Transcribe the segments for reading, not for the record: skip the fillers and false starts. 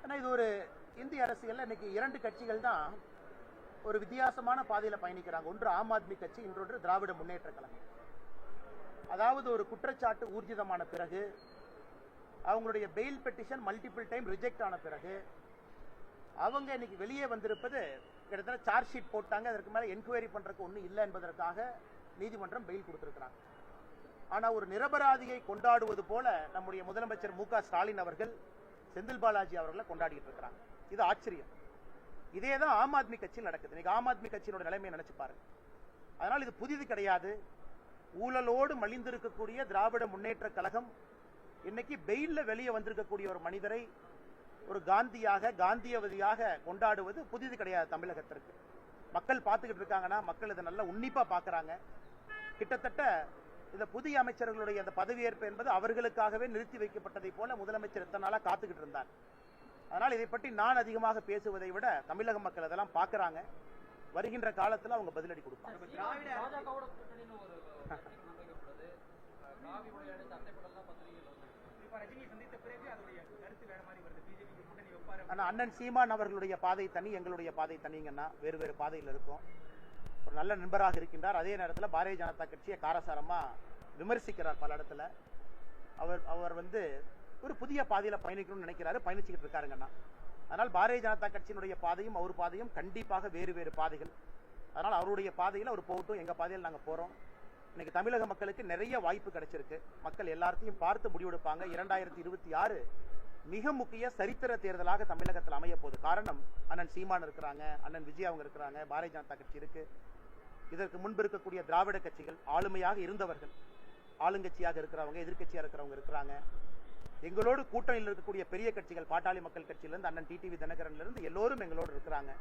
ஆனால் இது ஒரு இந்திய அரசியலில் இன்னைக்கு இரண்டு கட்சிகள் தான் ஒரு வித்தியாசமான பாதையில் பயணிக்கிறாங்க. ஒன்று ஆம் ஆத்மி கட்சி, இன்னொன்று திராவிட முன்னேற்ற கழகம். அதாவது ஒரு குற்றச்சாட்டு ஊர்ஜிதமான பிறகு, அவங்களுடைய bail petition multiple time reject ஆன பிறகு, அவங்க இன்னைக்கு வெளியே வந்திருப்பது கிட்டத்தட்ட சார்ஜ் ஷீட் போட்டாங்க, அதற்கு மேலே என்கொயரி பண்றதுக்கு ஒன்றும் இல்லை என்பதற்காக நீதிமன்றம் பெயில் கொடுத்திருக்கிறாங்க. ஆனால் ஒரு நிரபராதியை கொண்டாடுவது போல நம்முடைய முதலமைச்சர் மு க ஸ்டாலின் அவர்கள் செந்தில் பாலாஜி அவர்களை கொண்டாடிட்டு இருக்கிறாங்க. இது ஆச்சரியம். இதே தான் ஆம் ஆத்மி கட்சியில் நடக்குது. இன்னைக்கு ஆம் ஆத்மி கட்சியினோட நிலைமையை நினைச்சு பாருங்க. அதனால் இது புதிது கிடையாது. ஊழலோடு மலிந்திருக்கக்கூடிய திராவிட முன்னேற்ற கழகம் இன்னைக்கு பெயில்ல வெளியே வந்திருக்கக்கூடிய ஒரு மனிதரை ஒரு காந்தியவதியாக கொண்டாடுவது புதிது கிடையாது. தமிழகத்திற்கு மக்கள் பார்த்துக்கிட்டு இருக்காங்கன்னா, மக்கள் இதை நல்லா உன்னிப்பா பார்க்கறாங்க. கிட்டத்தட்ட இந்த புதிய அமைச்சர்களுடைய அந்த பதவியேற்பு என்பது அவர்களுக்காகவே நிறுத்தி வைக்கப்பட்டதை போல முதலமைச்சர் இத்தனை நாளா காத்துக்கிட்டு இருந்தார். அதனால் இதை பற்றி நான் அதிகமாக பேசுவதை விட தமிழக மக்கள் அதெல்லாம் பார்க்கறாங்க. வருகின்ற காலத்தில் அவங்க பதிலடி கொடுப்பாங்க. ஆனால் அண்ணன் சீமான் அவர்களுடைய பாதை தனி, எங்களுடைய பாதை தனிங்கன்னா வேறு வேறு பாதையில் இருக்கும். ஒரு நல்ல நண்பராக இருக்கின்றார். அதே நேரத்தில் பாரதிய ஜனதா கட்சியை காரசாரமா விமர்சிக்கிறார் பல இடத்துல. அவர் ஒரு புதிய பாதையில பயணிக்கணும்னு நினைக்கிறாரு, பயணிச்சுக்கிட்டு இருக்காருங்கன்னா. அதனால் பாரதிய ஜனதா கட்சியினுடைய பாதையும் அவர் பாதையும் கண்டிப்பாக வேறு வேறு பாதைகள். அதனால் அவருடைய பாதையில் அவர் போகட்டும், எங்க பாதையில் நாங்கள் போறோம். இன்னைக்கு தமிழக மக்களுக்கு நிறைய வாய்ப்பு கிடைச்சிருக்கு. மக்கள் எல்லாத்தையும் பார்த்து முடிவெடுப்பாங்க. 2026 மிக முக்கிய சரித்திர தேர்தலாக தமிழகத்தில் அமைய போகுது. காரணம், அண்ணன் சீமான் இருக்கிறாங்க, அண்ணன் விஜய் அவங்க இருக்கிறாங்க, பாரதிய ஜனதா கட்சி இருக்கு. இதற்கு முன்பு இருக்கக்கூடிய திராவிட கட்சிகள் ஆளுமையாக இருந்தவர்கள், ஆளுங்கட்சியாக இருக்கிறவங்க, எதிர்கட்சியாக இருக்கிறவங்க இருக்கிறாங்க. எங்களோடு கூட்டணியில் இருக்கக்கூடிய பெரிய கட்சிகள், பாட்டாளி மக்கள் கட்சியிலிருந்து அண்ணன் டிடிவி தினகரன்ல இருந்து எல்லோரும் எங்களோடு இருக்கிறாங்க.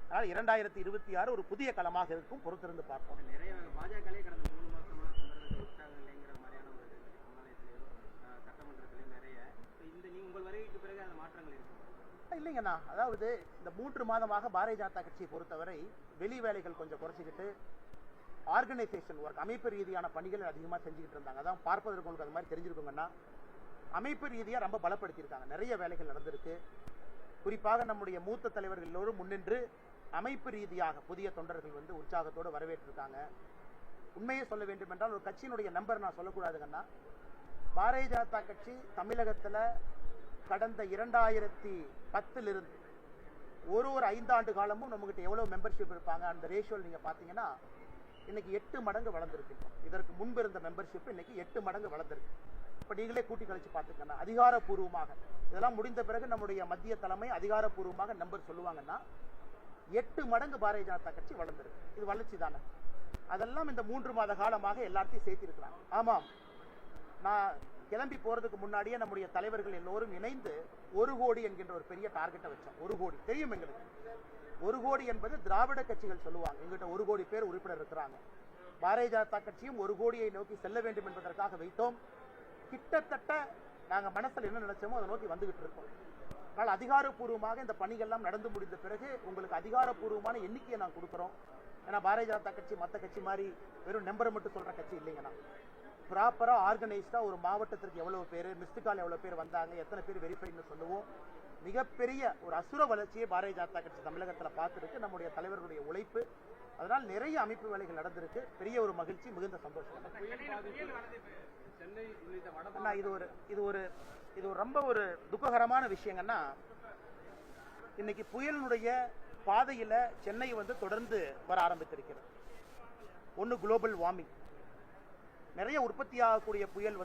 அதனால் 2026 ஒரு புதிய களமாக இருக்கும். பொறுத்திருந்து பார்ப்போம். நிறைய பாஜகலே கடந்த 3 மாசமா தொண்டர்களுக்கு உற்சாகம் இல்லைங்கிற மாதிரியான ஒரு சமுதாயத்திலேயோ சட்டமன்றத்திலேயும் நிறைய உங்கள் வருகைக்கு பிறகு அந்த மாற்றங்கள் இருக்கு இல்லைங்கண்ணா. அதாவது இந்த 3 மாதமாக பாரதிய ஜனதா கட்சியை பொறுத்தவரை வெளி வேலைகள் கொஞ்சம் குறைச்சிக்கிட்டு ஆர்கனைசேஷன் ஒர்க், அமைப்பு ரீதியான பணிகள் அதிகமாக செஞ்சுக்கிட்டு இருந்தாங்க. அதான் பார்ப்பதற்கு உங்களுக்கு அது மாதிரி தெரிஞ்சிருக்குங்கன்னா, அமைப்பு ரீதியாக ரொம்ப பலப்படுத்தியிருக்காங்க. நிறைய வேலைகள் நடந்திருக்கு. குறிப்பாக நம்முடைய மூத்த தலைவர்கள் எல்லோரும் முன்னின்று அமைப்பு ரீதியாக புதிய தொண்டர்கள் உற்சாகத்தோடு வரவேற்றிருக்காங்க. உண்மையை சொல்ல வேண்டும் என்றால், ஒரு கட்சியினுடைய நம்பர் நான் சொல்லக்கூடாதுங்கன்னா, பாரதிய ஜனதா கட்சி தமிழகத்தில் கடந்த 2010 இருந்து ஒரு 5 ஆண்டு காலமும் நம்மகிட்ட எவ்வளவு மெம்பர்ஷிப் இருப்பாங்க, அந்த ரேஷியோவில் நீங்க பாத்தீங்கன்னா இன்னைக்கு 8 மடங்கு வளர்ந்துருக்கு. இதற்கு முன்பு இருந்த மெம்பர்ஷிப் இன்னைக்கு 8 மடங்கு வளர்ந்துருக்கு. இப்ப நீங்களே கூட்டி கழிச்சு பாத்துக்கணும். அதிகாரப்பூர்வமாக இதெல்லாம் முடிந்த பிறகு நம்முடைய மத்திய தலைமை அதிகாரப்பூர்வமாக நம்பர் சொல்லுவாங்கன்னா 8 மடங்கு பாரதிய ஜனதா கட்சி வளர்ந்துருக்கு. இது வளர்ச்சி தானே. அதெல்லாம் இந்த 3 மாத காலமாக எல்லாத்தையும் சேர்த்து இருக்கிறாங்க. ஆமாம், நான் கிளம்பி போறதுக்கு முன்னாடியே நம்முடைய தலைவர்கள் எல்லோரும் இணைந்து 1 கோடி என்கின்ற ஒரு பெரிய டார்கெட்டை வச்சோம். 1 கோடி தெரியும் எங்களுக்கு. 1 கோடி என்பது திராவிட கட்சிகள் சொல்லுவாங்க. எங்கிட்ட 1 கோடி பேர் உறுப்பினர் இருக்கிறாங்க. பாரதிய ஜனதா கட்சியும் 1 கோடியை நோக்கி செல்ல வேண்டும் என்பதற்காக வைத்தோம். கிட்டத்தட்ட நாங்க மனசில் என்ன நினைச்சோமோ அதை நோக்கி வந்துகிட்டு இருக்கோம். ஆனால் அதிகாரப்பூர்வமாக இந்த பணிகள்லாம் நடந்து முடிந்த பிறகு உங்களுக்கு அதிகாரப்பூர்வமான எண்ணிக்கையை நான் கொடுக்குறோம். ஏன்னா பாரதிய ஜனதா கட்சி மற்ற கட்சி மாதிரி வெறும் நம்பரை மட்டும் சொல்ற கட்சி இல்லைங்கண்ணா. ப்ராப்பரா ஆர்கனைஸ்டா ஒரு மாவட்டத்திற்கு எவ்வளவு பேர், மிஸ்டு கால் எவ்வளவு பேர் வந்தாங்க, எத்தனை பேர் வெரிஃபைன்னு சொல்லுவோம். மிகப்பெரிய ஒரு அசுர வளர்ச்சியை பாரதிய ஜனதா கட்சி தமிழகத்தில் பார்த்துருக்கு. நம்முடைய தலைவர்களுடைய உழைப்பு. அதனால் நிறைய அமைப்பு வேலைகள் நடந்திருக்கு. பெரிய ஒரு மகிழ்ச்சி, மிகுந்த சந்தோஷம். இது ரொம்ப ஒரு துக்ககரமான விஷயங்கன்னா, இன்னைக்கு புயலினுடைய பாதையில சென்னை தொடர்ந்து வர ஆரம்பித்திருக்கிறது. ஒன்னு குளோபல் வார்மிங், நிறைய உற்பத்தி ஆகக்கூடிய புயல்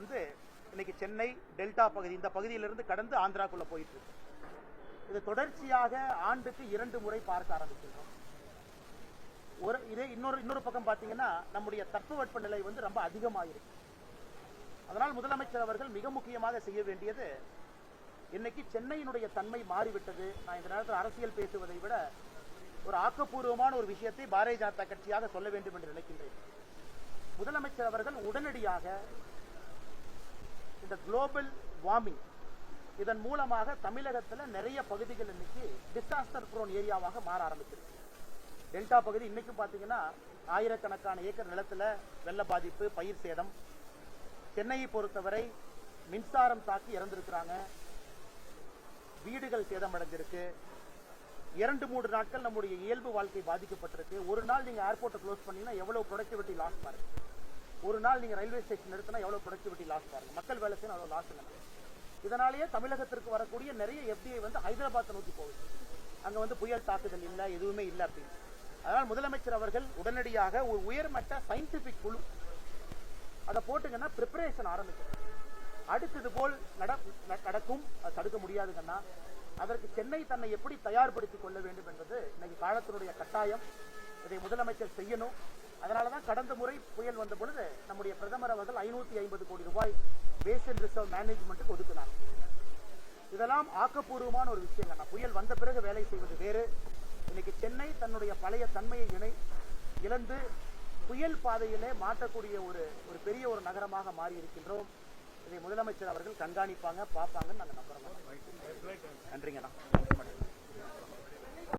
இன்னைக்கு சென்னை டெல்டா பகுதி, இந்த பகுதியிலிருந்து கடந்து ஆந்திராக்குள்ள போயிட்டு இருக்கு. இது தொடர்ச்சியாக ஆண்டுக்கு 2 முறை பார்க்க ஆரம்பிச்சிருக்கோம். இன்னொரு பக்கம் பாத்தீங்கன்னா நம்முடைய தட்பவெப்ப நிலை ரொம்ப அதிகமாயிருக்கு. அதனால் முதலமைச்சர் அவர்கள் மிக முக்கியமாக செய்ய வேண்டியது, இன்னைக்கு சென்னையினுடைய தன்மை மாறிவிட்டது. நான் இந்த நேரத்தில் அரசியல் பேசுவதை விட ஒரு ஆக்கப்பூர்வமான ஒரு விஷயத்தை பாரதிய ஜனதா கட்சியாக சொல்ல வேண்டும் என்று நினைக்கின்றேன். முதலமைச்சர் அவர்கள் உடனடியாக இந்த குளோபல் வார்மிங் இதன் மூலமாக தமிழகத்தில் நிறைய பகுதிகள் இன்னைக்கு டிசாஸ்டர் ப்ரோன் ஏரியாவாக மாற ஆரம்பிச்சிருக்கு. டெல்டா பகுதி இன்னைக்கு பாத்தீங்கன்னா ஆயிரக்கணக்கான ஏக்கர் நிலத்துல வெள்ள பாதிப்பு, பயிர் சேதம். சென்னையை பொறுத்தவரை மின்சாரம் தாக்கி இறந்திருக்கிறாங்க. வீடுகள் சேதமடைஞ்சிருக்கு. 2-3 நாட்கள் நம்முடைய இயல்பு வாழ்க்கை பாதிக்கப்பட்டிருக்கு. ஒரு நாள் நீங்க ஏர்போர்ட்டை க்ளோஸ் பண்ணீங்கன்னா எவ்வளவு ப்ரொடக்டிவிட்டி லாஸ் பாருங்க. ஒரு நாள் நீங்க ரயில்வே ஸ்டேஷன் எடுத்தனா எவ்வளவு ப்ரொடக்டிவிட்டி லாஸ் பாருங்க. மக்கள் வேலை செய்யணும் அவ்வளவு லாஸ் இல்லை. இதனாலேயே தமிழகத்திற்கு வரக்கூடிய நிறைய எஃப்டிஐ வந்து ஹைதராபாத்தை நோக்கி போகுது. அங்க வந்து புயல் தாக்குதல் இல்லை, எதுவுமே இல்லை அப்படின்னு. அதனால் முதலமைச்சர் அவர்கள் உடனடியாக ஒரு உயர்மட்ட சயின்டிபிக் குழு அதை போட்டுங்கன்னா ப்ரிப்பரேஷன் ஆரம்பிக்கும். அடுத்தது போல் நடக்கும், அது தடுக்க முடியாதுங்கன்னா அதற்கு சென்னை தன்னை எப்படி தயார்படுத்திக் கொள்ள வேண்டும் என்பது இன்னைக்கு காலத்தினுடைய கட்டாயம். இதை முதலமைச்சர் செய்யணும். அதனாலதான் கடந்த முறை புயல் வந்த பொழுது நம்முடைய பிரதமர் அவர்கள் 550 கோடி ரூபாய் பேசின் ரிசர்வ் மேனேஜ்மெண்ட்டுக்கு ஒதுக்கினாங்க. இதெல்லாம் ஆக்கப்பூர்வமான ஒரு விஷயம். புயல் வந்த பிறகு வேலை செய்வது வேறு. இன்னைக்கு சென்னை தன்னுடைய பழைய தன்மையை இழந்து புயல் பாதையிலே மாற்றக்கூடிய ஒரு பெரிய ஒரு நகரமாக மாறி இருக்கின்றோம். இதை முதலமைச்சர் அவர்கள் கண்காணிப்பாங்க, பார்ப்பாங்கன்னு நாங்கள் நம்புறோம். நன்றிங்கண்ணா.